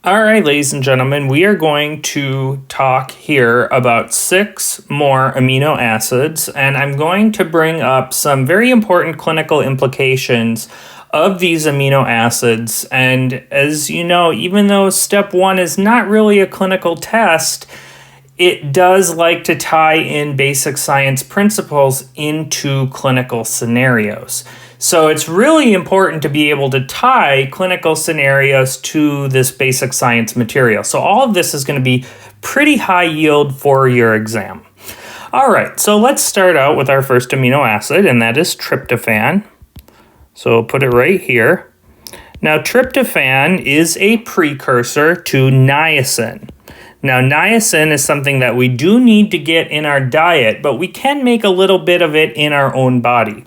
All right, ladies and gentlemen, we are going to talk here about 6 more amino acids, and I'm going to bring up some very important clinical implications of these amino acids. And as you know, even though step 1 is not really a clinical test, it does like to tie in basic science principles into clinical scenarios. So it's really important to be able to tie clinical scenarios to this basic science material. So all of this is going to be pretty high yield for your exam. All right, so let's start out with our first amino acid, and that is tryptophan. So we'll put it right here. Now, tryptophan is a precursor to niacin. Now, niacin is something that we do need to get in our diet, but we can make a little bit of it in our own body.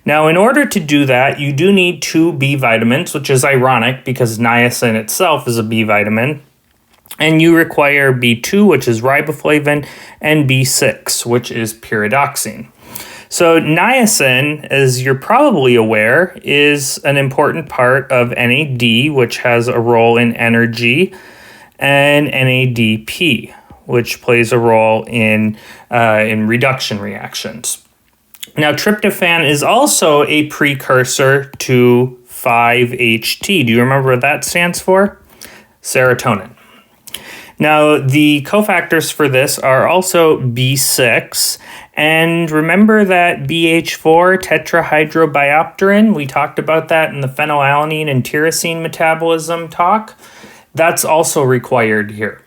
Now, in order to do that, you do need 2 B vitamins, which is ironic because niacin itself is a B vitamin. And you require B2, which is riboflavin, and B6, which is pyridoxine. So niacin, as you're probably aware, is an important part of NAD, which has a role in energy, and NADP, which plays a role in reduction reactions. Now, tryptophan is also a precursor to 5-HT. Do you remember what that stands for? Serotonin. Now, the cofactors for this are also B6, and remember that BH4 tetrahydrobiopterin, we talked about that in the phenylalanine and tyrosine metabolism talk. That's also required here.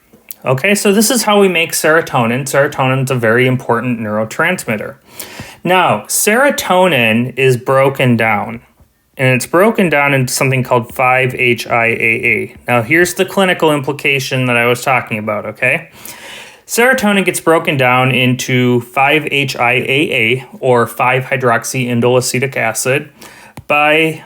Okay, so this is how we make serotonin. Serotonin is a very important neurotransmitter. Now, serotonin is broken down, and it's broken down into something called 5-HIAA. Now, here's the clinical implication that I was talking about, okay? Serotonin gets broken down into 5-HIAA, or 5-hydroxyindoleacetic acid, by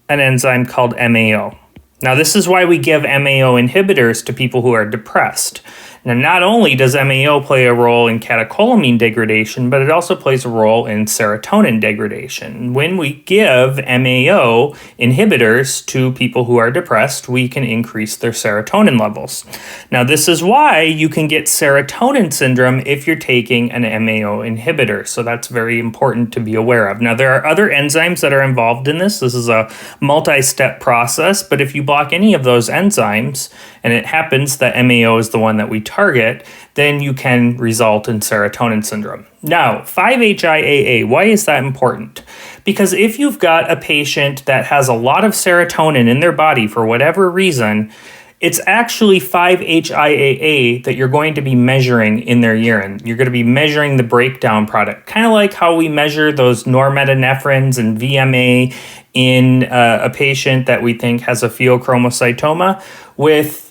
an enzyme called MAO. Now, this is why we give MAO inhibitors to people who are depressed. Now, not only does MAO play a role in catecholamine degradation, but it also plays a role in serotonin degradation. When we give MAO inhibitors to people who are depressed, we can increase their serotonin levels. Now, this is why you can get serotonin syndrome if you're taking an MAO inhibitor. So that's very important to be aware of. Now, there are other enzymes that are involved in this. This is a multi-step process, but if you block any of those enzymes, and it happens that MAO is the one that we target, then you can result in serotonin syndrome. Now, 5-HIAA, why is that important? Because if you've got a patient that has a lot of serotonin in their body for whatever reason, it's actually 5-HIAA that you're going to be measuring in their urine. You're going to be measuring the breakdown product, kind of like how we measure those norepinephrines and VMA in a patient that we think has a pheochromocytoma. With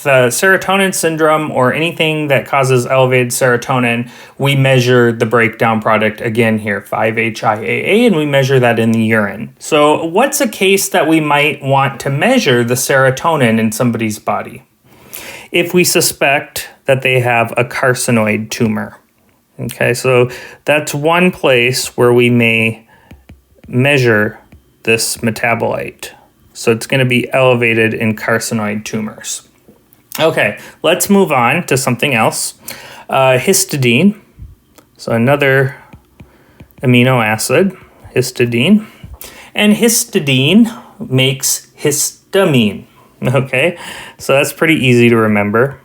serotonin syndrome or anything that causes elevated serotonin, we measure the breakdown product again here, 5-HIAA, and we measure that in the urine. So what's a case that we might want to measure the serotonin in somebody's body? If we suspect that they have a carcinoid tumor. Okay, so that's one place where we may measure this metabolite. So it's going to be elevated in carcinoid tumors. Okay, let's move on to something else. Histidine. So another amino acid, histidine. And histidine makes histamine. Okay, so that's pretty easy to remember.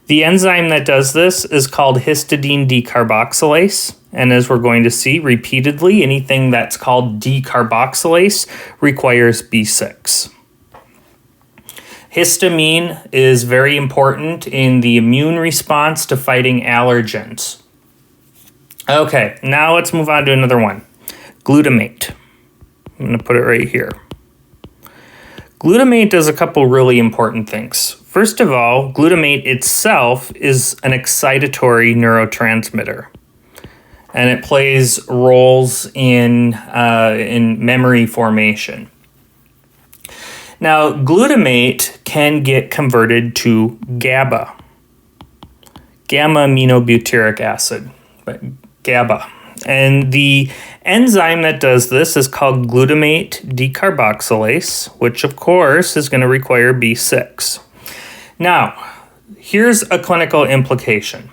The enzyme that does this is called histidine decarboxylase. And as we're going to see repeatedly, anything that's called decarboxylase requires B6. Histamine is very important in the immune response to fighting allergens. Okay, now let's move on to another one. Glutamate. I'm going to put it right here. Glutamate does a couple really important things. First of all, glutamate itself is an excitatory neurotransmitter, and it plays roles in memory formation. Now, glutamate can get converted to GABA, gamma-aminobutyric acid, but GABA. And the enzyme that does this is called glutamate decarboxylase, which of course is going to require B6. Now, here's a clinical implication.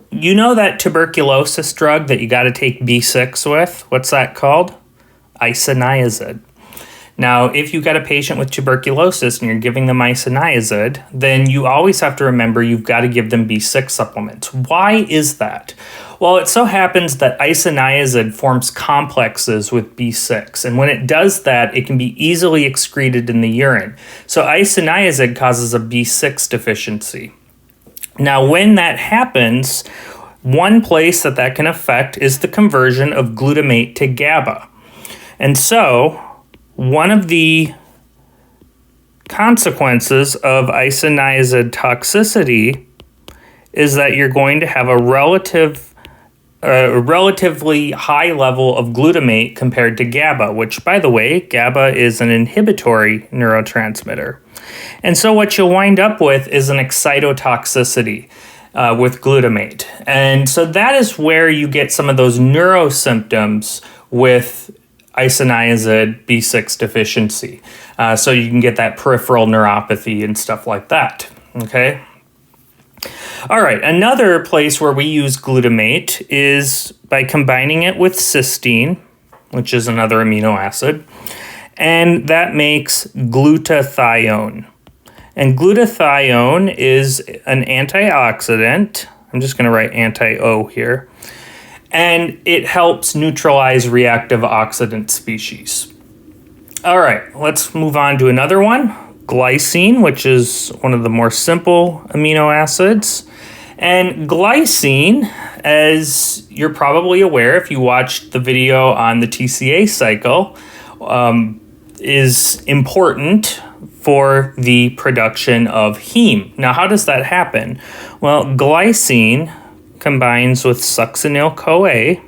You know that tuberculosis drug that you got to take B6 with? What's that called? Isoniazid. Now, if you got a patient with tuberculosis and you're giving them isoniazid, then you always have to remember you've got to give them B6 supplements. Why is that? Well, it so happens that isoniazid forms complexes with B6, and when it does that, it can be easily excreted in the urine. So isoniazid causes a B6 deficiency. Now, when that happens, one place that can affect is the conversion of glutamate to GABA. And so, one of the consequences of isoniazid toxicity is that you're going to have a relatively high level of glutamate compared to GABA, which, by the way, GABA is an inhibitory neurotransmitter. And so what you'll wind up with is an excitotoxicity with glutamate. And so that is where you get some of those neurosymptoms with isoniazid B6 deficiency. So you can get that peripheral neuropathy and stuff like that, okay? All right, another place where we use glutamate is by combining it with cysteine, which is another amino acid, and that makes glutathione. And glutathione is an antioxidant. I'm just going to write anti-O here. And it helps neutralize reactive oxidant species. All right, let's move on to another one, glycine, which is one of the more simple amino acids. And glycine, as you're probably aware if you watched the video on the TCA cycle, is important for the production of heme. Now, how does that happen? Well, glycine combines with succinyl-CoA,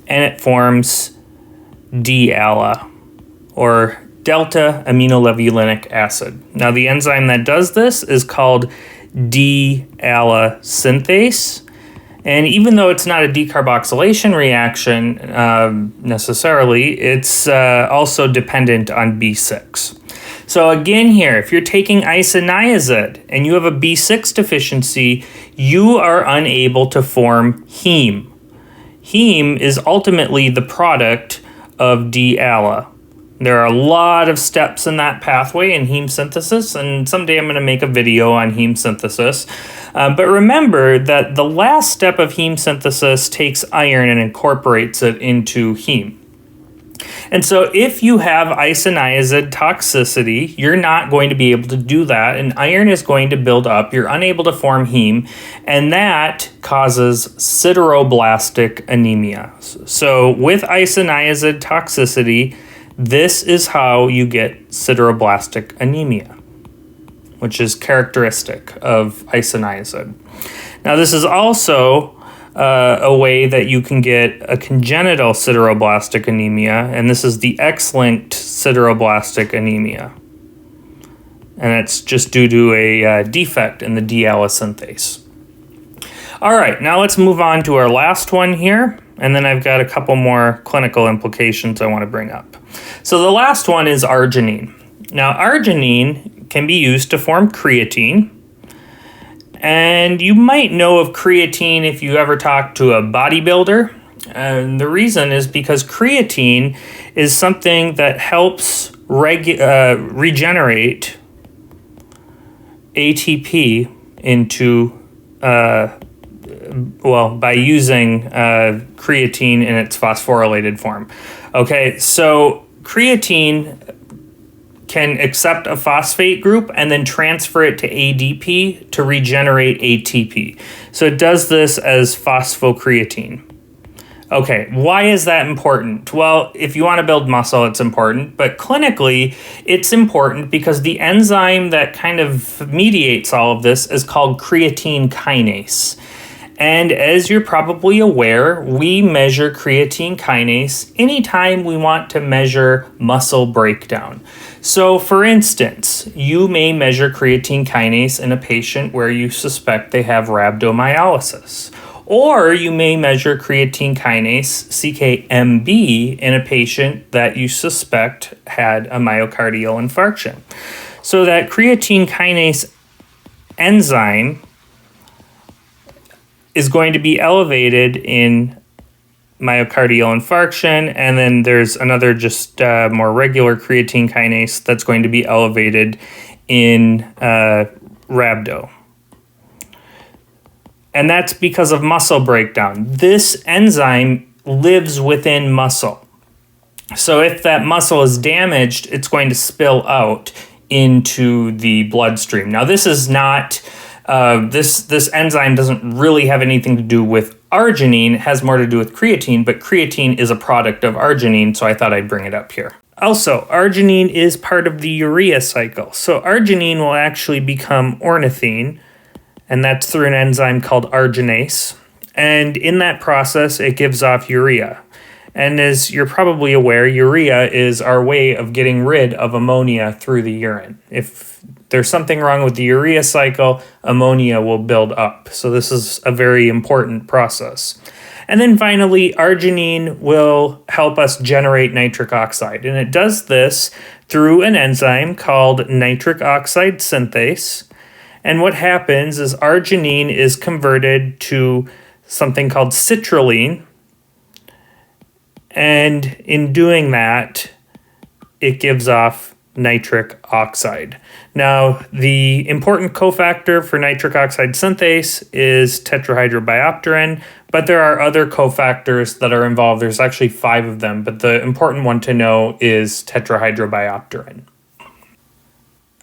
and it forms D-ALA, or delta aminolevulinic acid. Now, the enzyme that does this is called D-ALA synthase, and even though it's not a decarboxylation reaction necessarily, it's also dependent on B6. So again here, if you're taking isoniazid and you have a B6 deficiency, you are unable to form heme. Heme is ultimately the product of D-ALA. There are a lot of steps in that pathway in heme synthesis, and someday I'm going to make a video on heme synthesis. But remember that the last step of heme synthesis takes iron and incorporates it into heme. And so if you have isoniazid toxicity, you're not going to be able to do that, and iron is going to build up. You're unable to form heme, and that causes sideroblastic anemia. So with isoniazid toxicity, this is how you get sideroblastic anemia, which is characteristic of isoniazid. Now, this is also a way that you can get a congenital sideroblastic anemia, and this is the X-linked sideroblastic anemia. And it's just due to a defect in the D-ALA synthase. All right, now let's move on to our last one here, and then I've got a couple more clinical implications I want to bring up. So the last one is arginine. Now, arginine can be used to form creatine, and you might know of creatine if you ever talk to a bodybuilder. And the reason is because creatine is something that helps regenerate ATP into, by using creatine in its phosphorylated form. Okay, so creatine can accept a phosphate group and then transfer it to ADP to regenerate ATP. So it does this as phosphocreatine. Okay, why is that important? Well, if you want to build muscle, it's important, but clinically, it's important because the enzyme that kind of mediates all of this is called creatine kinase. And as you're probably aware, we measure creatine kinase anytime we want to measure muscle breakdown. So for instance, you may measure creatine kinase in a patient where you suspect they have rhabdomyolysis. Or you may measure creatine kinase, CKMB, in a patient that you suspect had a myocardial infarction. So that creatine kinase enzyme is going to be elevated in myocardial infarction, and then there's another just more regular creatine kinase that's going to be elevated in rhabdo. And that's because of muscle breakdown. This enzyme lives within muscle. So if that muscle is damaged, it's going to spill out into the bloodstream. Now, this is not, this enzyme doesn't really have anything to do with arginine. It has more to do with creatine, but creatine is a product of arginine, so I thought I'd bring it up here. Also, arginine is part of the urea cycle. So arginine will actually become ornithine, and that's through an enzyme called arginase. And in that process, it gives off urea. And as you're probably aware, urea is our way of getting rid of ammonia through the urine. If there's something wrong with the urea cycle, ammonia will build up. So this is a very important process. And then finally, arginine will help us generate nitric oxide. And it does this through an enzyme called nitric oxide synthase. And what happens is arginine is converted to something called citrulline. And in doing that, it gives off nitric oxide. Now, the important cofactor for nitric oxide synthase is tetrahydrobiopterin, but there are other cofactors that are involved. There's actually 5 of them, but the important one to know is tetrahydrobiopterin.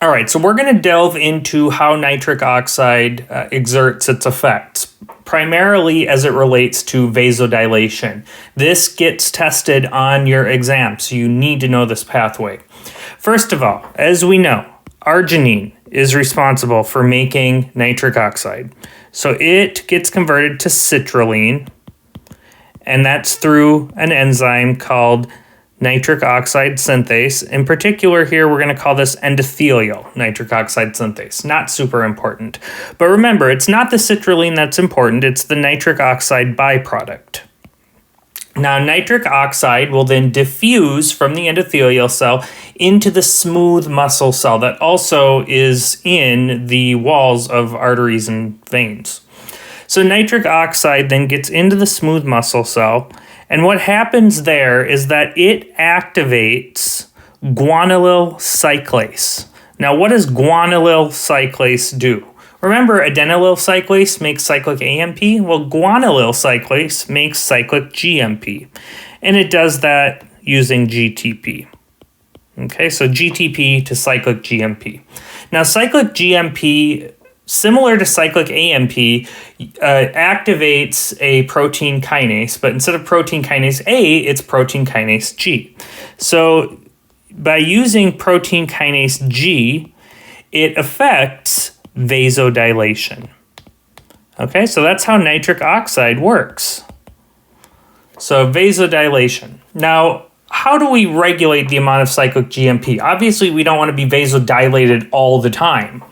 All right, so we're going to delve into how nitric oxide exerts its effects, primarily as it relates to vasodilation. This gets tested on your exam, so you need to know this pathway. First of all, as we know, arginine is responsible for making nitric oxide. So it gets converted to citrulline, and that's through an enzyme called nitric oxide synthase. In particular here, we're going to call this endothelial nitric oxide synthase. Not super important. But remember, it's not the citrulline that's important, it's the nitric oxide byproduct. Now, nitric oxide will then diffuse from the endothelial cell into the smooth muscle cell that also is in the walls of arteries and veins. So nitric oxide then gets into the smooth muscle cell, and what happens there is that it activates guanylyl cyclase. Now, what does guanylyl cyclase do? Remember, adenylyl cyclase makes cyclic AMP? Well, guanylyl cyclase makes cyclic GMP, and it does that using GTP. Okay, so GTP to cyclic GMP. Now, cyclic GMP, similar to cyclic AMP, activates a protein kinase, but instead of protein kinase A, it's protein kinase G. So by using protein kinase G, it affects vasodilation. Okay, so that's how nitric oxide works. So vasodilation. Now, how do we regulate the amount of cyclic GMP? Obviously, we don't want to be vasodilated all the time.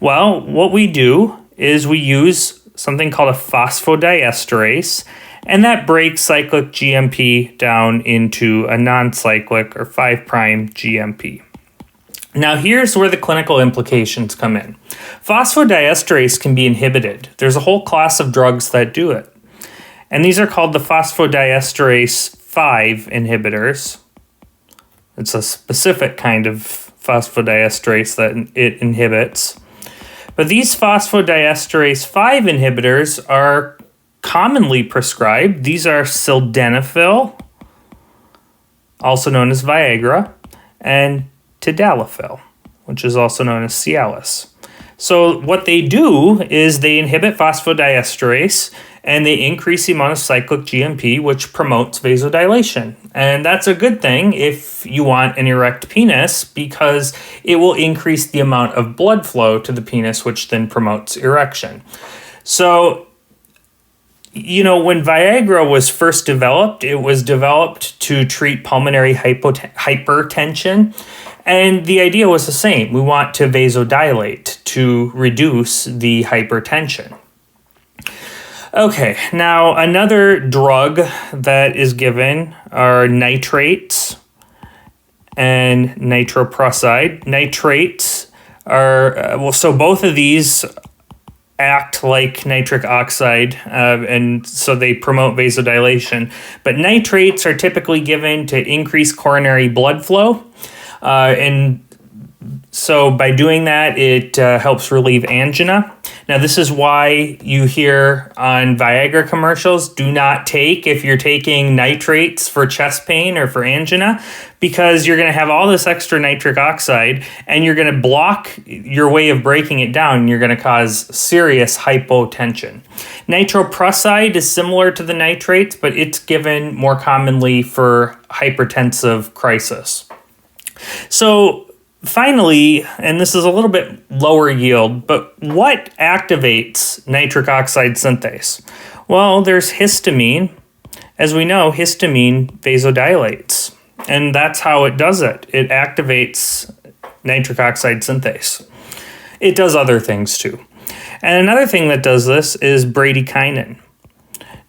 Well, what we do is we use something called a phosphodiesterase, and that breaks cyclic GMP down into a non-cyclic or 5' GMP. Now, here's where the clinical implications come in. Phosphodiesterase can be inhibited. There's a whole class of drugs that do it. And these are called the phosphodiesterase 5 inhibitors. It's a specific kind of phosphodiesterase that it inhibits. But these phosphodiesterase 5 inhibitors are commonly prescribed. These are sildenafil, also known as Viagra, and tadalafil, which is also known as Cialis. So what they do is they inhibit phosphodiesterase and they increase the amount of cyclic GMP, which promotes vasodilation. And that's a good thing if you want an erect penis, because it will increase the amount of blood flow to the penis, which then promotes erection. So, you know, when Viagra was first developed, it was developed to treat pulmonary hypertension. And the idea was the same. We want to vasodilate to reduce the hypertension. Okay, now another drug that is given are nitrates and nitroprusside. Nitrates are, so both of these act like nitric oxide, and so they promote vasodilation. But nitrates are typically given to increase coronary blood flow, and so by doing that, it helps relieve angina. Now, this is why you hear on Viagra commercials, do not take if you're taking nitrates for chest pain or for angina, because you're going to have all this extra nitric oxide and you're going to block your way of breaking it down. And you're going to cause serious hypotension. Nitroprusside is similar to the nitrates, but it's given more commonly for hypertensive crisis. So, finally, and this is a little bit lower yield, but what activates nitric oxide synthase? Well, there's histamine. As we know, histamine vasodilates, and that's how it does it. It activates nitric oxide synthase. It does other things too. And another thing that does this is bradykinin.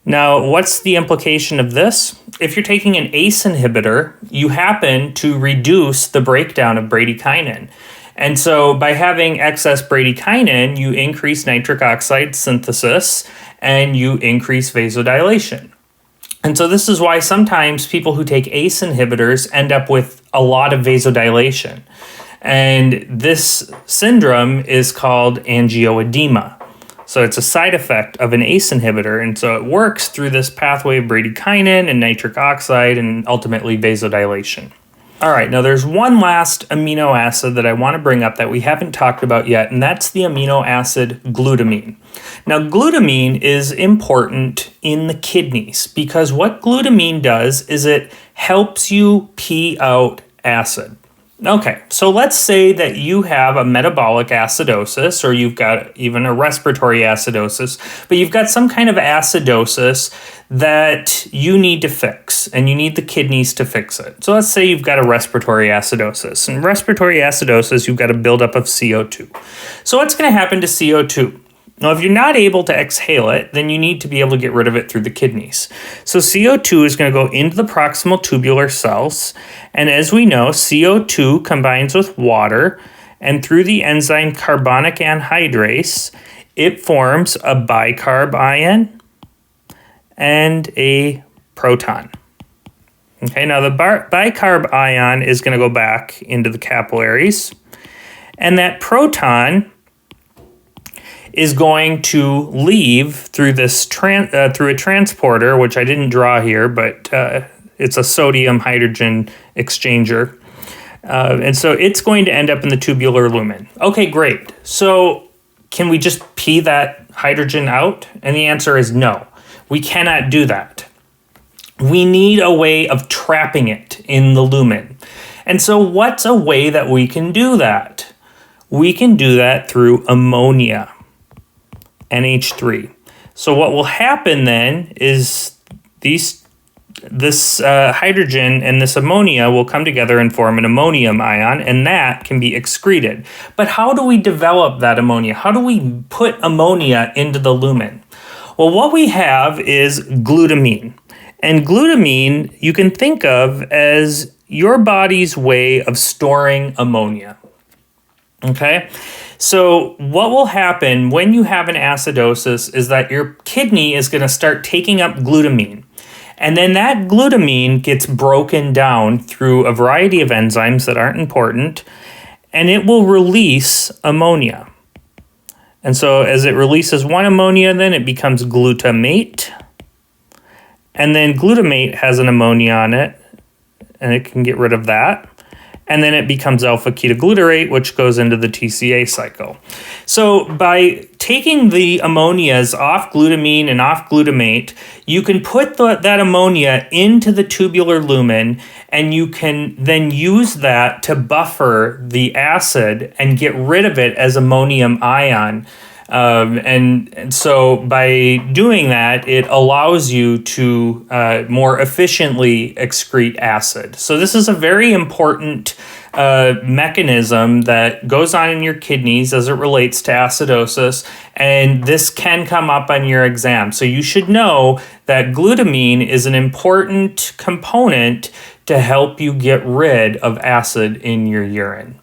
Now, what's the implication of this? If you're taking an ACE inhibitor, you happen to reduce the breakdown of bradykinin. And so by having excess bradykinin, you increase nitric oxide synthesis and you increase vasodilation. And so this is why sometimes people who take ACE inhibitors end up with a lot of vasodilation. And this syndrome is called angioedema. So it's a side effect of an ACE inhibitor, and so it works through this pathway of bradykinin and nitric oxide and ultimately vasodilation. All right, now there's one last amino acid that I want to bring up that we haven't talked about yet, and that's the amino acid glutamine. Now, glutamine is important in the kidneys because what glutamine does is it helps you pee out acid. Okay, so let's say that you have a metabolic acidosis, or you've got even a respiratory acidosis, but you've got some kind of acidosis that you need to fix, and you need the kidneys to fix it. So let's say you've got a respiratory acidosis. In respiratory acidosis, you've got a buildup of CO2. So what's going to happen to CO2? Now, if you're not able to exhale it, then you need to be able to get rid of it through the kidneys. So CO2 is going to go into the proximal tubular cells. And as we know, CO2 combines with water, and through the enzyme carbonic anhydrase, it forms a bicarb ion and a proton. Okay, now the bicarb ion is going to go back into the capillaries, and that proton is going to leave through this through a transporter, which I didn't draw here, but it's a sodium hydrogen exchanger. And so it's going to end up in the tubular lumen. Okay, great. So can we just pee that hydrogen out? And the answer is no. We cannot do that. We need a way of trapping it in the lumen. And so what's a way that we can do that? We can do that through ammonia. NH3. So what will happen then is this hydrogen and this ammonia will come together and form an ammonium ion, and that can be excreted. But how do we develop that ammonia? How do we put ammonia into the lumen? Well, what we have is glutamine. And glutamine you can think of as your body's way of storing ammonia. Okay? So what will happen when you have an acidosis is that your kidney is going to start taking up glutamine. And then that glutamine gets broken down through a variety of enzymes that aren't important, and it will release ammonia. And so as it releases one ammonia, then it becomes glutamate. And then glutamate has an ammonia on it, and it can get rid of that. And then it becomes alpha-ketoglutarate, which goes into the TCA cycle. So by taking the ammonias off glutamine and off glutamate, you can put that ammonia into the tubular lumen, and you can then use that to buffer the acid and get rid of it as ammonium ion And so by doing that, it allows you to more efficiently excrete acid. So this is a very important mechanism that goes on in your kidneys as it relates to acidosis, and this can come up on your exam. So you should know that glutamine is an important component to help you get rid of acid in your urine.